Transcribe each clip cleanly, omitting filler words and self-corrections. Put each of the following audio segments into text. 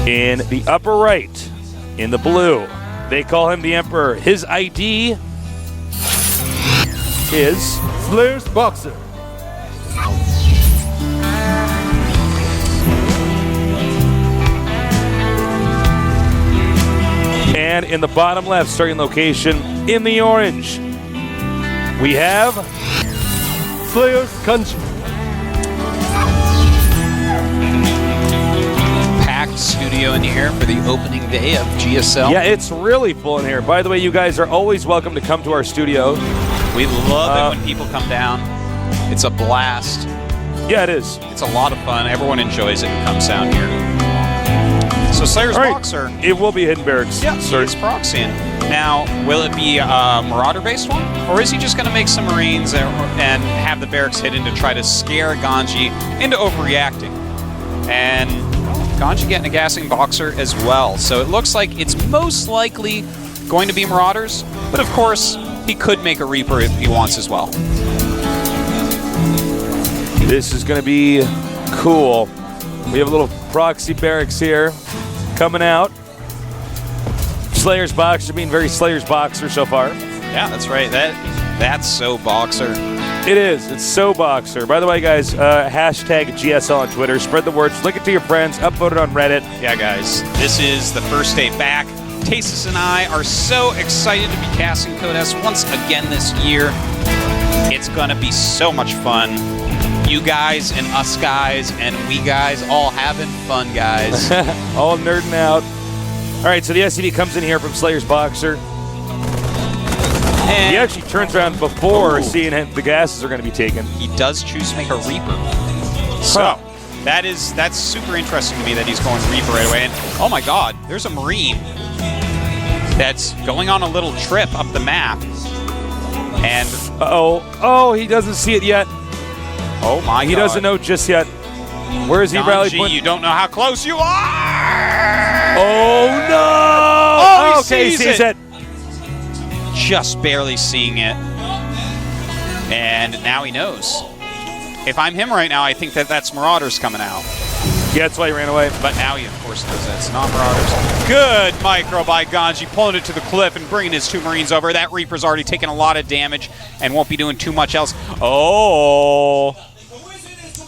In the upper right, in the blue, they call him the Emperor. His ID is Slayer's Boxer. And in the bottom left, starting location, in the orange, we have Slayer's Country. Packed studio in here for the opening day of GSL. Yeah, it's really full in here. By the way, you guys are always welcome to come to our studio. We love it when people come down. It's a blast. Yeah, it is. It's a lot of fun. Everyone enjoys it and comes down here. So Slayer's Boxer. It will be Hidden Barracks. Yeah, he's proxying. Now, will it be a Marauder-based one? Or is he just going to make some Marines and have the barracks hidden to try to scare GanZI into overreacting? And GanZI getting a gassing Boxer as well. So it looks like it's most likely going to be Marauders. But of course, he could make a Reaper if he wants as well. This is going to be cool. We have a little proxy barracks here coming out. Slayer's Boxer being very Slayer's Boxer so far. Yeah, that's right. That's so Boxer. It is. It's so Boxer. By the way, guys, hashtag GSL on Twitter. Spread the word. Link it to your friends. Upvote it on Reddit. Yeah, guys. This is the first day back. Tasis and I are so excited to be casting Code S once again this year. It's going to be so much fun. You guys and us guys and we guys all having fun, guys. All nerding out. All right, so the SCV comes in here from Slayer's Boxer. And he actually turns around before seeing the gases are going to be taken. He does choose to make a Reaper. So that's super interesting to me that he's going Reaper right away. And oh my God, there's a Marine that's going on a little trip up the map. And he doesn't see it yet. Oh my God. He doesn't know just yet. Where is he rally point? You don't know how close you are! Oh no! Oh, he sees it. Just barely seeing it. And now he knows. If I'm him right now, I think that's Marauders coming out. Yeah, that's why he ran away. But now he, of course, knows that it's not Marauders. Good micro by GanZI, pulling it to the cliff and bringing his two Marines over. That Reaper's already taken a lot of damage and won't be doing too much else. Oh.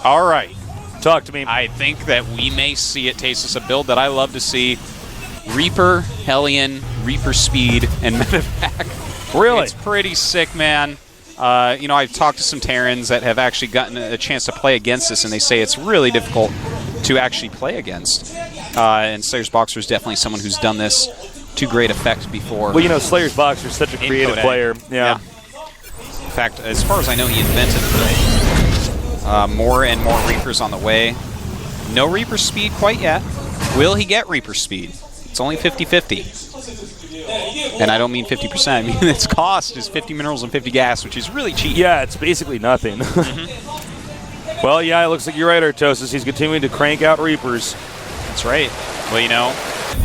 All right. Talk to me. I think that we may see at Tasis a build that I love to see. Reaper, Hellion, Reaper Speed, and Medevac. Really? It's pretty sick, man. I've talked to some Terrans that have actually gotten a chance to play against this, and they say it's really difficult to actually play against. And Slayer's Boxer is definitely someone who's done this to great effect before. Well, Slayer's Boxer is such a creative player. Yeah. In fact, as far as I know, he invented the more and more Reapers on the way. No Reaper Speed quite yet. Will he get Reaper Speed? It's only 50-50. And I don't mean 50%. I mean its cost is 50 minerals and 50 gas, which is really cheap. Yeah, it's basically nothing. Well, yeah, it looks like you're right, Artosis. He's continuing to crank out Reapers. That's right. Well,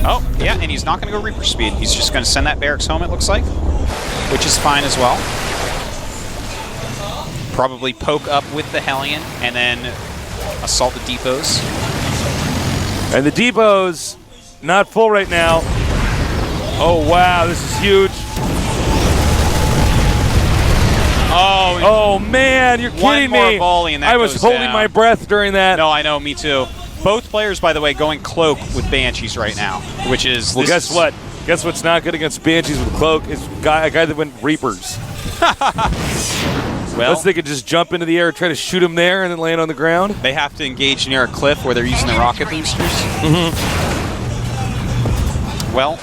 oh, yeah, and he's not going to go Reaper Speed. He's just going to send that barracks home, it looks like, which is fine as well. Probably poke up with the Hellion and then assault the depots. And the depots, not full right now. Oh, wow, this is huge. Oh man, you're kidding me. One more volley and that I was goes holding down. my breath during that. No, I know, me too. Both players, by the way, going Cloak with Banshees right now, which is... Well, guess what? Guess what's not good against Banshees with Cloak is a guy that went Reapers. Well, unless they could just jump into the air, try to shoot him there, and then land on the ground. They have to engage near a cliff where they're using the rocket boosters. Well,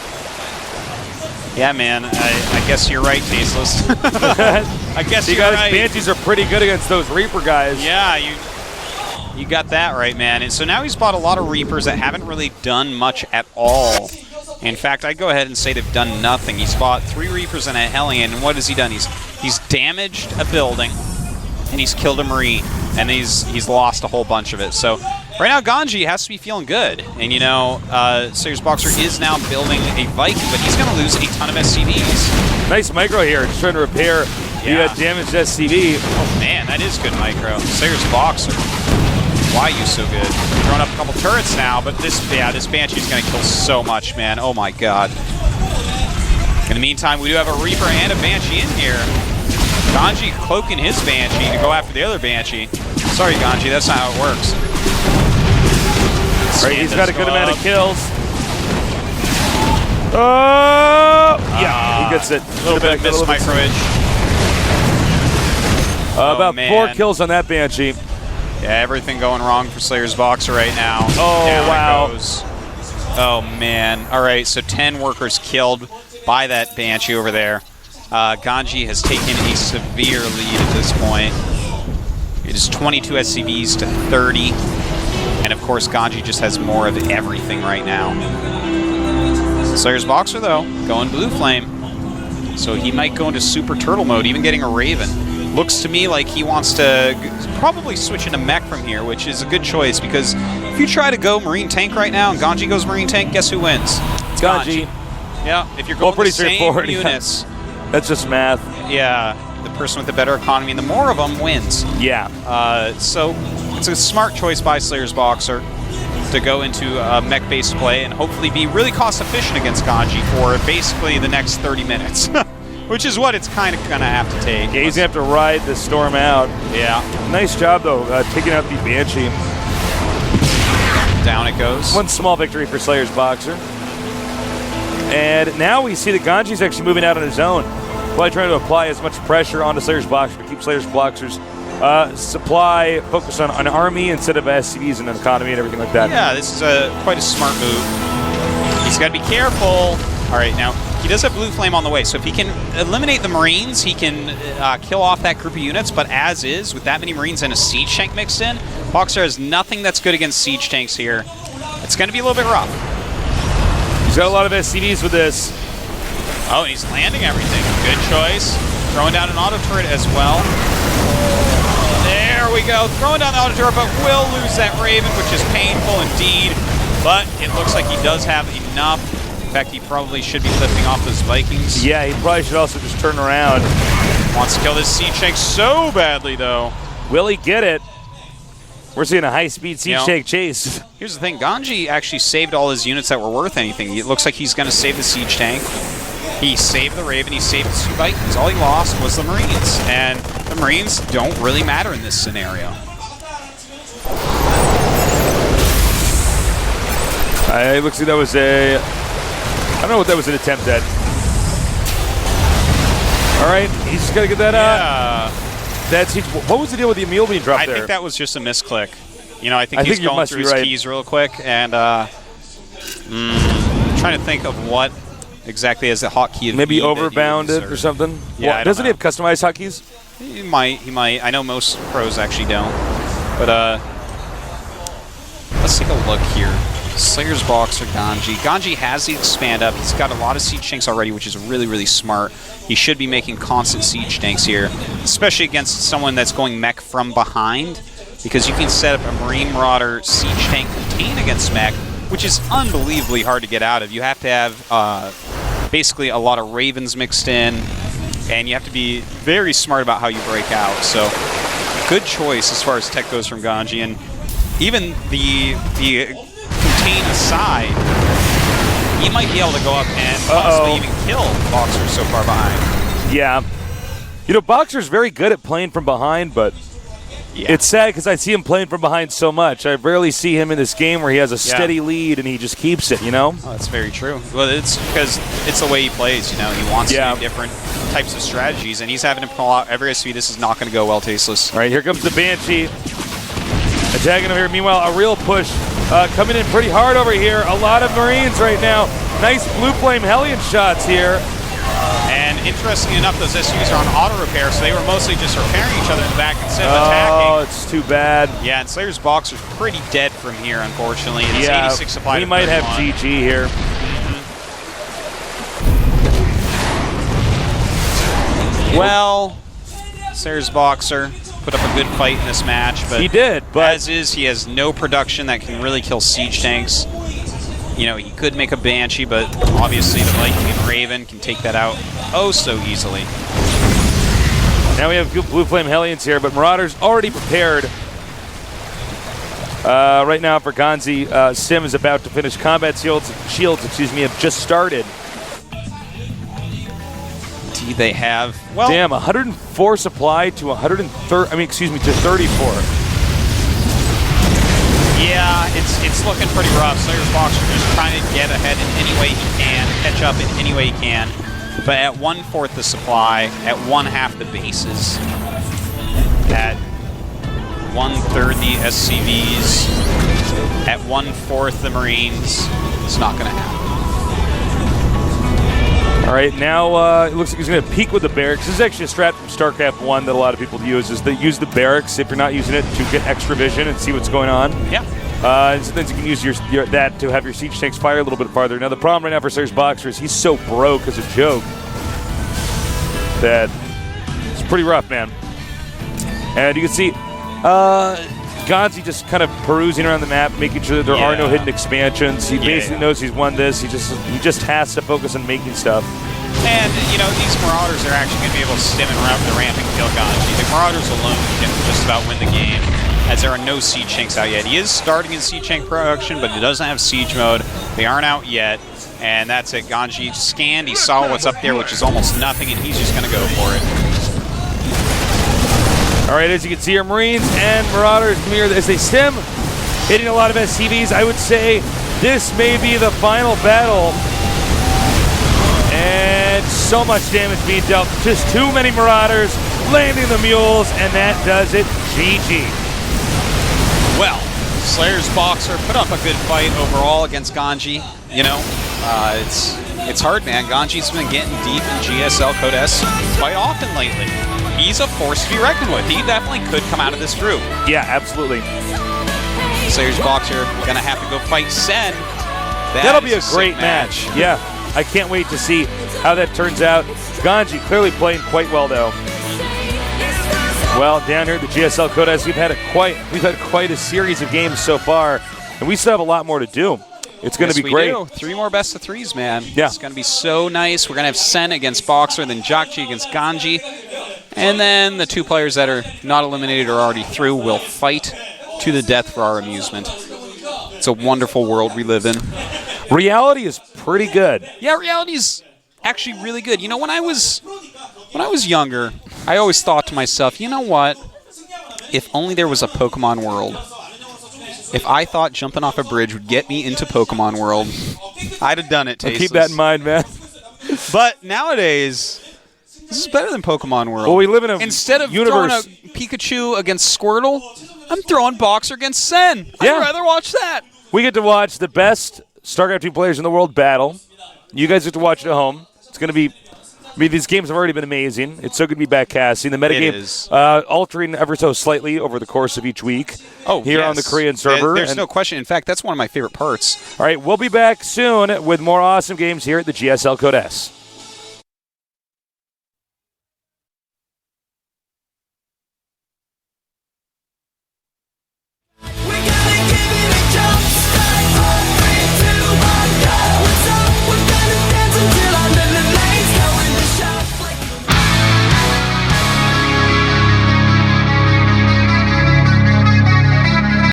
yeah, man. I guess you're right, Tasteless. I guess you're right. Banshees are pretty good against those Reaper guys. Yeah, you got that right, man. And so now he's bought a lot of Reapers that haven't really done much at all. In fact, I'd go ahead and say they've done nothing. He's bought 3 Reapers and a Hellion, and what has he done? He's damaged a building, and he's killed a Marine, and he's lost a whole bunch of it. So right now, GanZI has to be feeling good. And Slayer's Boxer is now building a Viking, but he's going to lose a ton of SCVs. Nice micro here. Just trying to repair the damaged SCV. Oh man, that is good micro. Slayer's Boxer. Why are you so good? Throwing up a couple turrets now, but this Banshee's going to kill so much, man. Oh my god. In the meantime, we do have a Reaper and a Banshee in here. GanZI cloaking his Banshee to go after the other Banshee. Sorry, GanZI, that's not how it works. Right, he's got a good amount of kills. Oh! Yeah, he gets it. A little bit of missed micro-edge. About 4 kills on that Banshee. Yeah, everything going wrong for Slayer's Boxer right now. Oh, down wow. It goes. Oh, man. All right, so 10 workers killed by that Banshee over there. GanZI has taken a severe lead at this point. It is 22 SCVs to 30. And, of course, GanZI just has more of everything right now. Slayer's Boxer, though, going Blue Flame. So he might go into Super Turtle mode, even getting a Raven. Looks to me like he wants to probably switch into mech from here, which is a good choice, because if you try to go Marine Tank right now and GanZI goes Marine Tank, guess who wins? It's GanZI. Yeah, if you're going pretty the same straightforward, units. That's just math. Yeah, the person with the better economy, the more of them wins. Yeah. So it's a smart choice by Slayer's Boxer to go into a mech-based play and hopefully be really cost-efficient against GanZI for basically the next 30 minutes. Which is what it's kind of going to have to take. Yeah, he's going to have to ride the storm out. Yeah. Nice job, though, taking out the Banshee. Down it goes. One small victory for Slayer's Boxer. And now we see that GanZI's actually moving out on his own. Probably trying to apply as much pressure onto Slayer's Boxer to keep Slayer's Boxer's supply focused on an army instead of SCVs and an economy and everything like that. Yeah, this is quite a smart move. He's got to be careful. All right, now, he does have Blue Flame on the way, so if he can eliminate the Marines, he can kill off that group of units, but as is, with that many Marines and a Siege Tank mixed in, Boxer has nothing that's good against Siege Tanks here. It's going to be a little bit rough. He's got a lot of SCVs with this. Oh, and he's landing everything. Good choice. Throwing down an auto turret as well. There we go. Throwing down the auto turret, but will lose that Raven, which is painful indeed. But it looks like he does have enough. In fact, he probably should be lifting off those Vikings. Yeah, he probably should also just turn around. Wants to kill this Siege Tank so badly, though. Will he get it? We're seeing a high-speed Siege Tank chase. Here's the thing. GanZI actually saved all his units that were worth anything. It looks like he's going to save the Siege Tank. He saved the Raven. He saved the 2 Vikings. All he lost was the Marines. And the Marines don't really matter in this scenario. It looks like that was a... I don't know what that was an attempt at. All right, he's just got to get that out. That's what was the deal with the Emil being dropped there? I think that was just a misclick. You know, I think he's going through his keys real quick, and trying to think of what exactly as the hotkey. Maybe overbound it or something. Yeah, well, doesn't he have customized hotkeys? He might. He might. I know most pros actually don't. But let's take a look here. Slayer's Boxer, GanZI. GanZI has the expand up. He's got a lot of Siege Tanks already, which is really, really smart. He should be making constant Siege Tanks here, especially against someone that's going mech from behind, because you can set up a Marine Marauder Siege Tank contain against mech, which is unbelievably hard to get out of. You have to have basically a lot of Ravens mixed in, and you have to be very smart about how you break out. So, good choice as far as tech goes from GanZI, and even the contain aside, he might be able to go up and possibly even kill Boxer so far behind. Yeah. You know, Boxer's very good at playing from behind, but it's sad because I see him playing from behind so much. I rarely see him in this game where he has a steady lead and he just keeps it, you know? Oh, that's very true. Well, it's because it's the way he plays, you know? He wants to do different types of strategies, and he's having to pull out every SV. This is not going to go well, Tasteless. All right, here comes the Banshee. Attacking him here. Meanwhile, a real push coming in pretty hard over here. A lot of Marines right now. Nice Blue Flame Hellion shots here. And interestingly enough, those SUs are on auto repair, so they were mostly just repairing each other in the back instead of attacking. Oh, it's too bad. Yeah, and Slayer's Boxer's pretty dead from here, unfortunately. It's 86 supply. We might have GG here. Well, Slayer's Boxer put up a good fight in this match, but he did. But as is, he has no production that can really kill Siege Tanks. You know, he could make a Banshee, but obviously the Viking and Raven can take that out oh so easily. Now we have Blue Flame Hellions here, but Marauder's already prepared Right now for GanZI, Sim is about to finish. Combat shields, have just started. Do they have? Well, damn, 104 supply to 34. Yeah, it's looking pretty rough. Slayer's Boxer just trying to get ahead in any way he can, catch up in any way he can. But at 1/4 the supply, at 1/2 the bases, at 1/3 the SCVs, at 1/4 the Marines, it's not going to happen. All right, now it looks like he's going to peek with the barracks. This is actually a strat from StarCraft 1 that a lot of people use, is they use the barracks if you're not using it to get extra vision and see what's going on. Yeah. And sometimes you can use that to have your siege tanks fire a little bit farther. Now, the problem right now for Slayer's Boxer is he's so broke as a joke that it's pretty rough, man. And you can see GanZI just kind of perusing around the map, making sure that there are no hidden expansions. He basically knows he's won this. He just has to focus on making stuff. And, you know, these Marauders are actually going to be able to stem and route the ramp and kill GanZI. The Marauders alone can just about win the game, as there are no siege tanks out yet. He is starting in siege tank production, but he doesn't have siege mode. They aren't out yet, and that's it. GanZI scanned, he saw what's up there, which is almost nothing, and he's just going to go for it. All right, as you can see, our Marines and Marauders come here as they stem, hitting a lot of SCVs. I would say this may be the final battle. And so much damage being dealt. Just too many Marauders landing the mules, and that does it. GG. Well, Slayer's Boxer put up a good fight overall against GanZI. You know, it's hard, man. GanZI's been getting deep in GSL Code S quite often lately. He's a force to be reckoned with. He definitely could come out of this group. Yeah, absolutely. Slayer's Boxer gonna have to go fight Sen. That'll be a great match. Yeah, I can't wait to see how that turns out. GanZI clearly playing quite well, though. Well, down here at the GSL Code S, we've had quite a series of games so far, and we still have a lot more to do. It's going to be great. Do. 3 more best of 3s, man. Yeah. It's going to be so nice. We're going to have Sen against Boxer, then Jakji against GanZI. And then the 2 players that are not eliminated or already through will fight to the death for our amusement. It's a wonderful world we live in. Reality is pretty good. Yeah, reality is actually really good. You know, when I was younger, I always thought to myself, you know what? If only there was a Pokemon world. If I thought jumping off a bridge would get me into Pokemon World, I'd have done it, Tasteless. Keep that in mind, man. But nowadays, this is better than Pokemon World. Well, we live in a Instead of universe. throwing a Pikachu against Squirtle, I'm throwing Boxer against Sen. Yeah. I'd rather watch that. We get to watch the best StarCraft 2 players in the world battle. You guys get to watch it at home. It's going to be... I mean, these games have already been amazing. It's so good to be back casting. The metagame altering ever so slightly over the course of each week here on the Korean server. There's no question. In fact, that's one of my favorite parts. All right, we'll be back soon with more awesome games here at the GSL Code S.